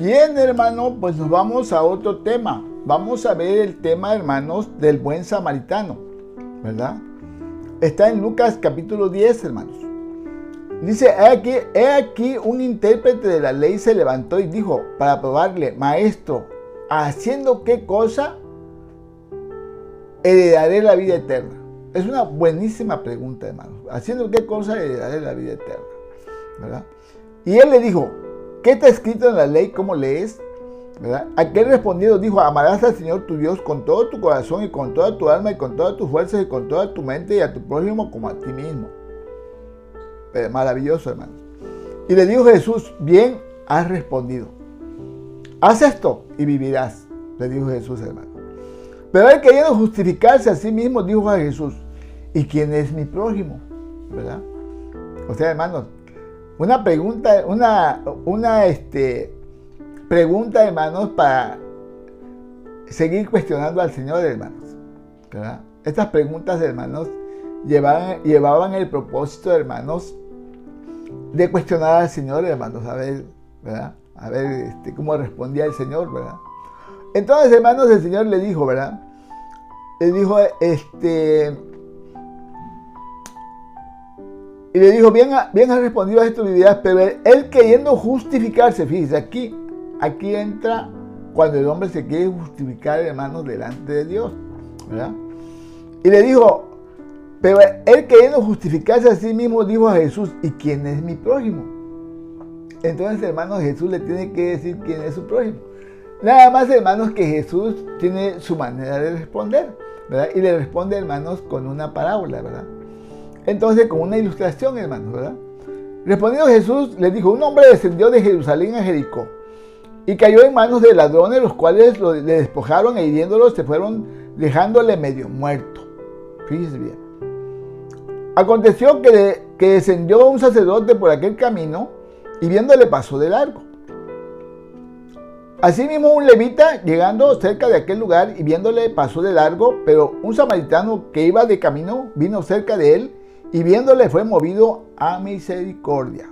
Bien, hermano, pues nos vamos a otro tema. Vamos a ver el tema, hermanos, del buen samaritano, ¿verdad? Está en Lucas capítulo 10, hermanos. Dice, he aquí un intérprete de la ley se levantó y dijo, para probarle, maestro, ¿haciendo qué cosa heredaré la vida eterna? Es una buenísima pregunta, hermanos. ¿Haciendo qué cosa heredaré la vida eterna? ¿Verdad? Y él le dijo, ¿qué está escrito en la ley? ¿Cómo lees? ¿Verdad? Aquel respondido dijo, amarás al Señor tu Dios con todo tu corazón y con toda tu alma y con todas tus fuerzas y con toda tu mente y a tu prójimo como a ti mismo. Pero maravilloso, hermano. Y le dijo Jesús, bien has respondido. Haz esto y vivirás, le dijo Jesús, hermano. Pero él, queriendo justificarse a sí mismo, dijo a Jesús, ¿y quién es mi prójimo? ¿Verdad? O sea, hermanos, una pregunta, pregunta, hermanos, para seguir cuestionando al Señor, hermanos, ¿verdad? Estas preguntas, hermanos, llevaban el propósito, hermanos, de cuestionar al Señor, hermanos, a ver, ¿verdad? A ver cómo respondía el Señor, ¿verdad? Entonces, hermanos, el Señor le dijo, ¿verdad? Le dijo, y le dijo, bien has respondido a esto, vivirás, pero él queriendo justificarse, fíjese, aquí entra cuando el hombre se quiere justificar, hermanos, delante de Dios, ¿verdad? Y le dijo, pero él queriendo justificarse a sí mismo, dijo a Jesús, ¿y quién es mi prójimo? Entonces, hermanos, Jesús le tiene que decir quién es su prójimo. Nada más, hermanos, que Jesús tiene su manera de responder, ¿verdad? Y le responde, hermanos, con una parábola, ¿verdad? Entonces, con una ilustración, hermanos, ¿verdad? Respondiendo Jesús, le dijo, un hombre descendió de Jerusalén a Jericó y cayó en manos de ladrones, los cuales le despojaron e hiriéndolo se fueron dejándole medio muerto. Fíjese bien. Aconteció que descendió un sacerdote por aquel camino y viéndole pasó de largo. Asimismo un levita llegando cerca de aquel lugar y viéndole pasó de largo, pero un samaritano que iba de camino vino cerca de él y viéndole fue movido a misericordia.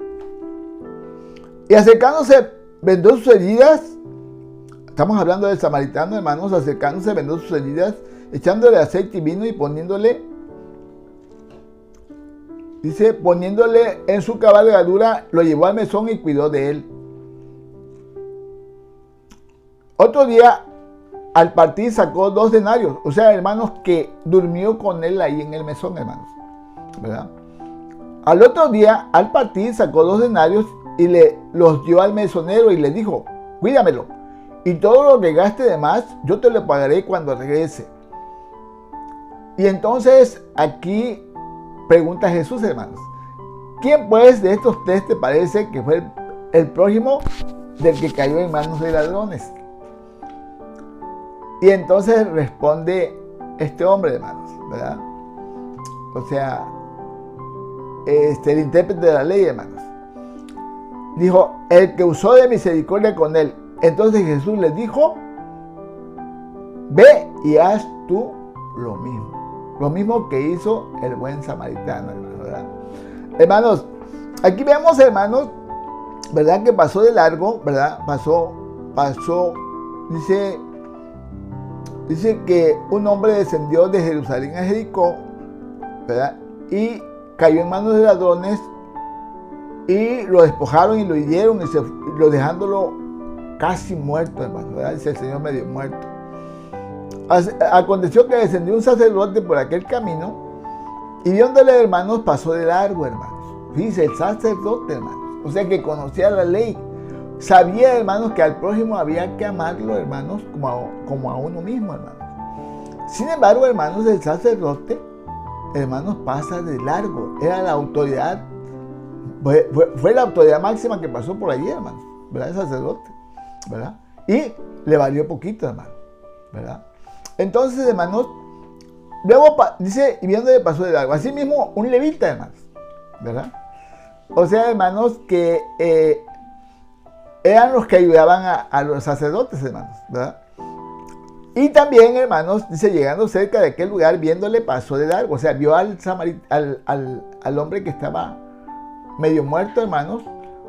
Y acercándose vendó sus heridas, estamos hablando del samaritano, hermanos, acercándose vendó sus heridas, echándole aceite y vino y poniéndole en su cabalgadura, lo llevó al mesón y cuidó de él. Otro día, al partir, sacó 2 denarios. O sea, hermanos, que durmió con él ahí en el mesón, hermanos, ¿verdad? Al otro día, al partir, sacó 2 denarios y los dio al mesonero y le dijo, cuídamelo. Y todo lo que gaste de más, yo te lo pagaré cuando regrese. Y entonces, aquí pregunta Jesús, hermanos, ¿quién pues de estos 3 te parece que fue el prójimo del que cayó en manos de ladrones? Y entonces responde este hombre, hermanos, ¿verdad? O sea, el intérprete de la ley, hermanos. Dijo, el que usó de misericordia con él. Entonces Jesús le dijo, ve y haz tú lo mismo. Lo mismo que hizo el buen samaritano, hermanos, ¿verdad? Hermanos, aquí vemos, hermanos, ¿verdad? Que pasó de largo, ¿verdad? Pasó, dice que un hombre descendió de Jerusalén a Jericó, ¿verdad? Y cayó en manos de ladrones y lo despojaron y lo hirieron y lo dejándolo casi muerto, hermano, ¿verdad? Dice el Señor medio muerto. Aconteció que descendió un sacerdote por aquel camino y viéndole, hermanos, pasó de largo, hermanos. Dice el sacerdote, hermanos, o sea que conocía la ley. Sabía, hermanos, que al prójimo había que amarlo, hermanos, como a uno mismo, hermanos. Sin embargo, hermanos, el sacerdote, hermanos, pasa de largo. Era la autoridad, fue la autoridad máxima que pasó por allí, hermanos, ¿verdad? El sacerdote, ¿verdad? Y le valió poquito, hermano, ¿verdad? Entonces, hermanos, luego dice, y viéndole pasó de largo. Así mismo, un levita, hermanos, ¿verdad? O sea, hermanos, que eran los que ayudaban a los sacerdotes, hermanos, ¿verdad? Y también, hermanos, dice, llegando cerca de aquel lugar, viéndole pasó de largo. O sea, vio al hombre que estaba medio muerto, hermanos,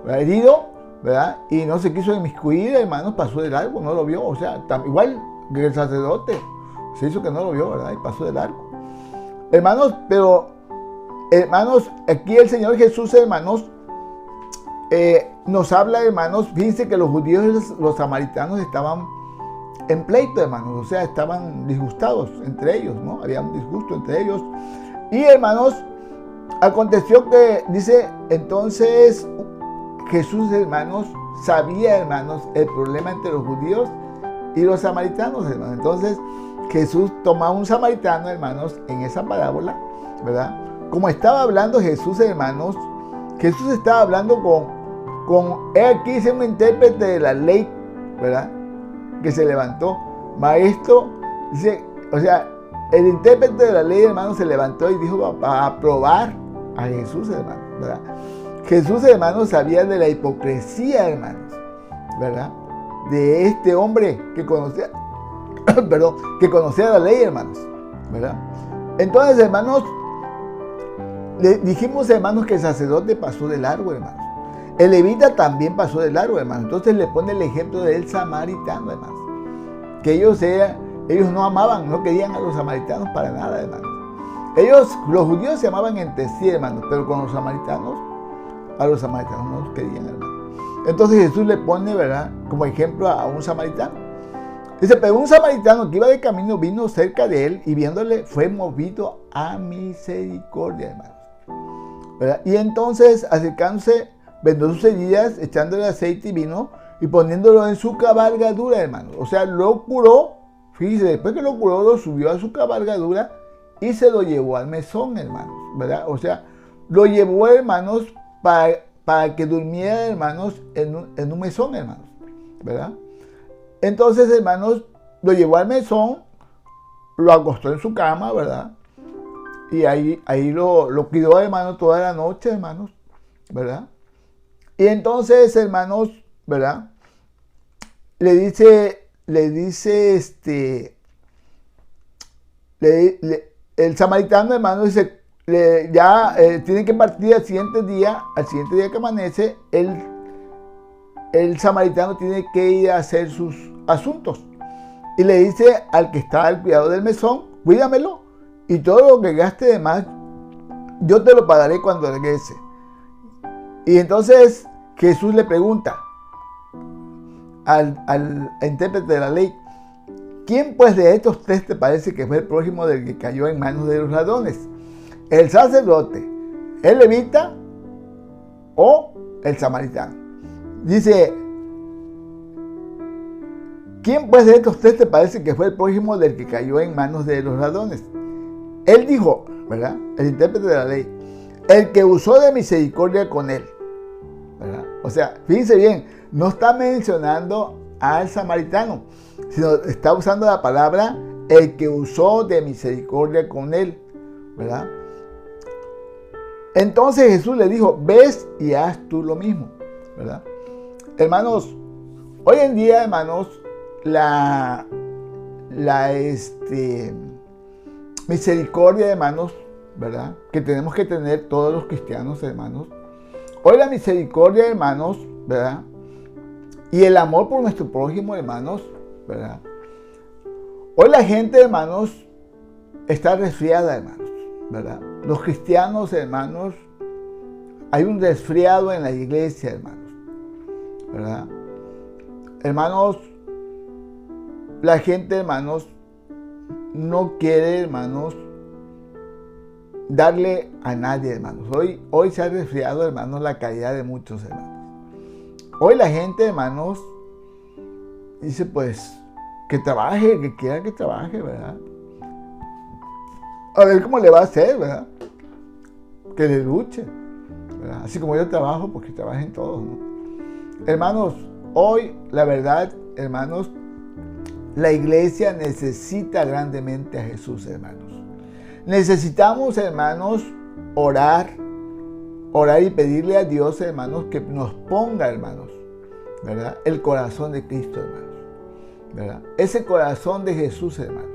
herido, ¿verdad? Y no se quiso inmiscuir, hermanos, pasó de largo, no lo vio. O sea, igual que el sacerdote, se hizo que no lo vio, ¿verdad? Y pasó de largo. Hermanos, pero, hermanos, aquí el Señor Jesús, hermanos, nos habla, hermanos, fíjense que los judíos y los samaritanos estaban en pleito, hermanos, o sea, estaban disgustados entre ellos, ¿no? Había un disgusto entre ellos. Y, hermanos, aconteció que, dice, entonces Jesús, hermanos, sabía, hermanos, el problema entre los judíos y los samaritanos, hermanos. Entonces, Jesús toma a un samaritano, hermanos, en esa parábola, ¿verdad? Como estaba hablando Jesús, hermanos, Jesús estaba hablando aquí dice un intérprete de la ley, ¿verdad? Que se levantó. Maestro, dice, o sea, el intérprete de la ley, hermanos, se levantó y dijo para aprobar a Jesús, hermanos, ¿verdad? Jesús, hermanos, sabía de la hipocresía, hermanos, ¿verdad? De este hombre que conocía, perdón, que conocía la ley, hermanos, ¿verdad? Entonces, hermanos, le dijimos, hermanos, que el sacerdote pasó de largo, hermanos. El levita también pasó de largo, hermanos. Entonces le pone el ejemplo del samaritano, hermanos. Que ellos no amaban, no querían a los samaritanos para nada, hermanos. Los judíos se amaban entre sí, hermanos, pero con los samaritanos, a los samaritanos no los querían, hermanos. Entonces Jesús le pone, ¿verdad?, como ejemplo a un samaritano. Dice, pero un samaritano que iba de camino vino cerca de él y viéndole fue movido a misericordia, hermanos, ¿verdad? Y entonces, acercándose, vendó sus heridas, echándole aceite y vino y poniéndolo en su cabalgadura, hermanos. O sea, lo curó. Fíjese, después que lo curó, lo subió a su cabalgadura y se lo llevó al mesón, hermanos, ¿verdad? O sea, lo llevó, hermanos, para que durmiera, hermanos, en un mesón, hermanos, ¿verdad? Entonces, hermanos, lo llevó al mesón, lo acostó en su cama, ¿verdad? Y ahí lo cuidó, hermanos, toda la noche, hermanos, ¿verdad? Y entonces, hermanos, ¿verdad? Le dice el samaritano, hermano, dice, tiene que partir al siguiente día que amanece, el samaritano tiene que ir a hacer sus asuntos. Y le dice al que está al cuidado del mesón, cuídamelo, y todo lo que gaste de más, yo te lo pagaré cuando regrese. Y entonces Jesús le pregunta al intérprete de la ley, ¿quién pues de estos tres te parece que fue el prójimo del que cayó en manos de los ladrones? ¿El sacerdote, el levita o el samaritano? Dice, ¿quién pues de estos tres te parece que fue el prójimo del que cayó en manos de los ladrones? Él dijo, ¿verdad? El intérprete de la ley, el que usó de misericordia con él, ¿verdad? O sea, fíjense bien, no está mencionando al samaritano, sino está usando la palabra el que usó de misericordia con él, ¿verdad? Entonces Jesús le dijo, ves y haz tú lo mismo, ¿verdad? Hermanos, hoy en día, hermanos, la misericordia, hermanos, ¿verdad?, que tenemos que tener todos los cristianos, hermanos. Hoy la misericordia, hermanos, ¿verdad?, y el amor por nuestro prójimo, hermanos, ¿verdad? Hoy la gente, hermanos, está resfriada, hermanos, ¿verdad? Los cristianos, hermanos, hay un resfriado en la iglesia, hermanos, ¿verdad? Hermanos, la gente, hermanos, no quiere, hermanos, darle a nadie, hermanos. Hoy se ha resfriado, hermanos, la caridad de muchos, hermanos. Hoy la gente, hermanos, dice, pues, que trabaje, que quiera que trabaje, ¿verdad? A ver cómo le va a hacer, ¿verdad? Que le luche, ¿verdad? Así como yo trabajo, pues que trabajen todos, ¿no? Hermanos, hoy, la verdad, hermanos, la iglesia necesita grandemente a Jesús, hermanos. Necesitamos, hermanos, orar y pedirle a Dios, hermanos, que nos ponga, hermanos, ¿verdad?, el corazón de Cristo, hermanos, ¿verdad? Ese corazón de Jesús, hermanos.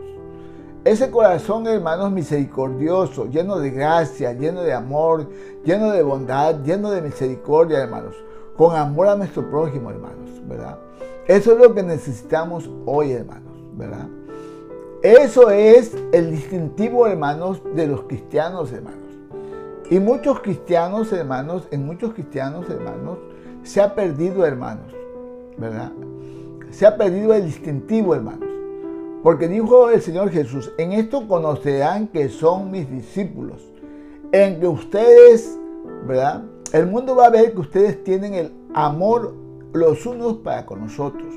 Ese corazón, hermanos, misericordioso, lleno de gracia, lleno de amor, lleno de bondad, lleno de misericordia, hermanos. con amor a nuestro prójimo, hermanos, ¿verdad? Eso es lo que necesitamos hoy, hermanos, ¿verdad? Eso es el distintivo, hermanos, de los cristianos, hermanos. Y muchos cristianos, hermanos, se ha perdido, hermanos, ¿verdad? Se ha perdido el distintivo, hermanos. Porque dijo el Señor Jesús, en esto conocerán que son mis discípulos, en que ustedes, ¿verdad? El mundo va a ver que ustedes tienen el amor los unos para con nosotros,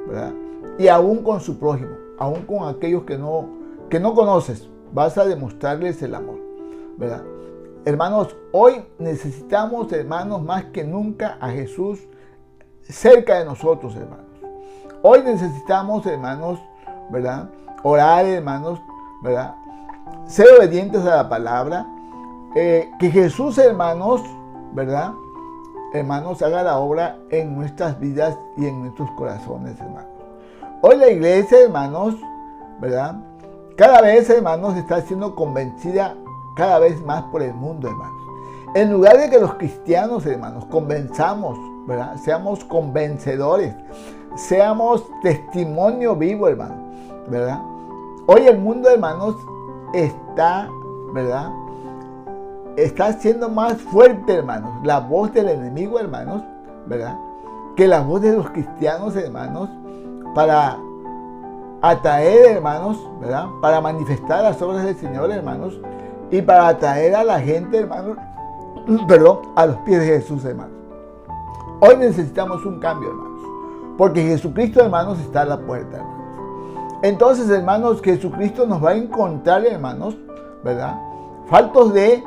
¿verdad? Y aún con su prójimo, aún con aquellos que no conoces, vas a demostrarles el amor, ¿verdad? Hermanos, hoy necesitamos, hermanos, más que nunca a Jesús cerca de nosotros, hermanos. Hoy necesitamos, hermanos, ¿verdad? Orar, hermanos, ¿verdad? Ser obedientes a la palabra. Que Jesús, hermanos, ¿verdad? Hermanos, haga la obra en nuestras vidas y en nuestros corazones, hermanos. Hoy la iglesia, hermanos, ¿verdad? Cada vez, hermanos, está siendo convencida cada vez más por el mundo, hermanos. En lugar de que los cristianos, hermanos, convenzamos, ¿verdad? Seamos convencedores, seamos testimonio vivo, hermano, ¿verdad? Hoy el mundo, hermanos, está, ¿verdad? Está siendo más fuerte, hermanos, la voz del enemigo, hermanos, ¿verdad? Que la voz de los cristianos, hermanos, para atraer, hermanos, ¿verdad? Para manifestar las obras del Señor, hermanos, y para atraer a la gente, hermanos, a los pies de Jesús, hermanos. Hoy necesitamos un cambio, hermanos, porque Jesucristo, hermanos, está a la puerta, hermanos. Entonces, hermanos, Jesucristo nos va a encontrar, hermanos, ¿verdad? Faltos de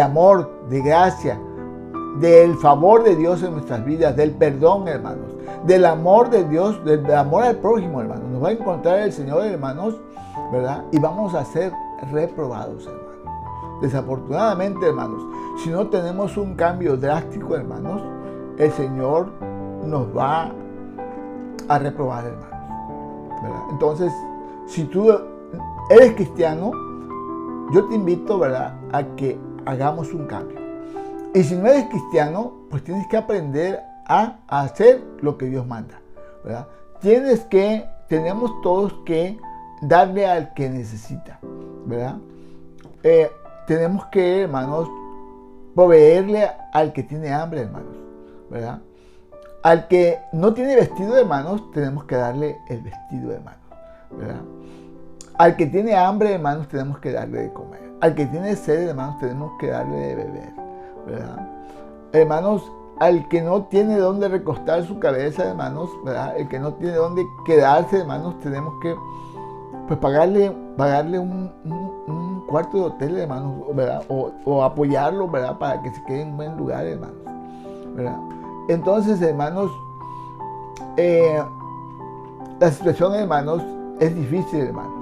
amor, de gracia, del favor de Dios en nuestras vidas, del perdón, hermanos, del amor de Dios, del amor al prójimo, hermanos. Nos va a encontrar el Señor, hermanos, ¿verdad? Y vamos a ser reprobados, hermanos. Desafortunadamente, hermanos, si no tenemos un cambio drástico, hermanos, el Señor nos va a reprobar, hermanos, ¿verdad? Entonces, si tú eres cristiano, yo te invito, ¿verdad?, a que hagamos un cambio. Y si no eres cristiano, pues tienes que aprender a hacer lo que Dios manda, ¿verdad? Tenemos todos que darle al que necesita, ¿verdad? Tenemos que, hermanos, proveerle al que tiene hambre, hermanos, ¿verdad? Al que no tiene vestido, hermanos, tenemos que darle el vestido, hermanos, ¿verdad? Al que tiene hambre, hermanos, tenemos que darle de comer. Al que tiene sed, hermanos, tenemos que darle de beber, ¿verdad? Hermanos, al que no tiene dónde recostar su cabeza, hermanos, ¿verdad? El que no tiene dónde quedarse, hermanos, tenemos que, pues, pagarle un cuarto de hotel, hermanos, ¿verdad? O apoyarlo, ¿verdad? Para que se quede en un buen lugar, hermanos, ¿verdad? Entonces, hermanos, la situación, hermanos, es difícil, hermanos.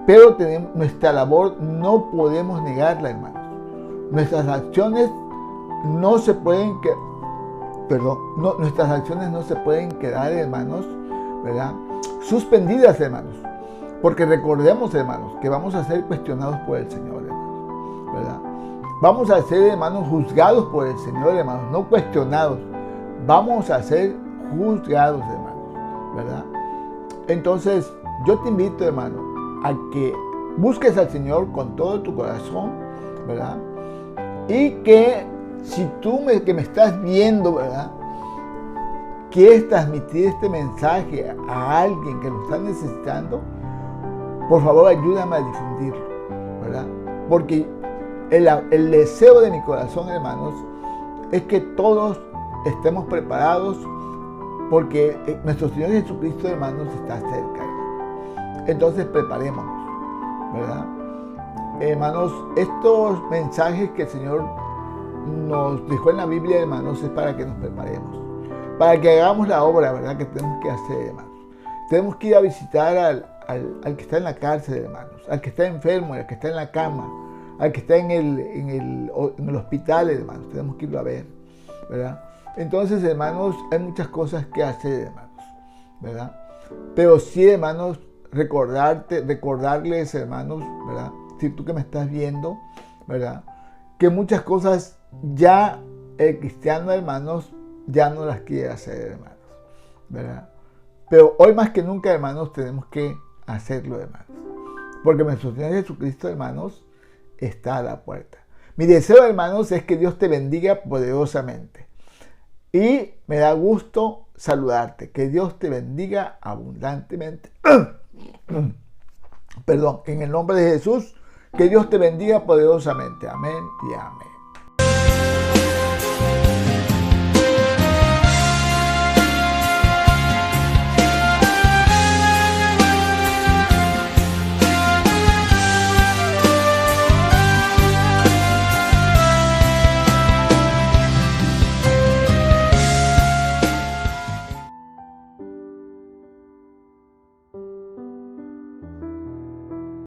Pero nuestra labor no podemos negarla, hermanos. Nuestras acciones no se pueden nuestras acciones no se pueden quedar, hermanos, ¿verdad?, suspendidas, hermanos. Porque recordemos, hermanos, que vamos a ser cuestionados por el Señor, hermanos, ¿verdad? Vamos a ser, hermanos, juzgados por el Señor, hermanos, no cuestionados. Vamos a ser juzgados, hermanos, ¿verdad? Entonces, yo te invito, hermano, a que busques al Señor con todo tu corazón, ¿verdad? Y que si tú que me estás viendo, ¿verdad?, quieres transmitir este mensaje a alguien que lo está necesitando, por favor ayúdame a difundirlo, ¿verdad? Porque el deseo de mi corazón, hermanos, es que todos estemos preparados, porque nuestro Señor Jesucristo, hermanos, está cerca, hermanos. Entonces preparémonos, ¿verdad? Hermanos, estos mensajes que el Señor nos dejó en la Biblia, hermanos, es para que nos preparemos, para que hagamos la obra, ¿verdad?, que tenemos que hacer, hermanos. Tenemos que ir a visitar al que está en la cárcel, hermanos, al que está enfermo, al que está en la cama, al que está en el hospital, hermanos. Tenemos que irlo a ver, ¿verdad? Entonces, hermanos, hay muchas cosas que hacer, hermanos, ¿verdad? Pero sí, hermanos, recordarles, hermanos, ¿verdad?, si tú que me estás viendo, ¿verdad?, que muchas cosas ya el cristiano, hermanos, ya no las quiere hacer, hermanos, ¿verdad? Pero hoy más que nunca, hermanos, tenemos que hacerlo, hermanos. Porque nuestro Señor Jesucristo, hermanos, está a la puerta. Mi deseo, hermanos, es que Dios te bendiga poderosamente. Y me da gusto saludarte. Que Dios te bendiga abundantemente. Perdón, en el nombre de Jesús, que Dios te bendiga poderosamente. Amén y amén.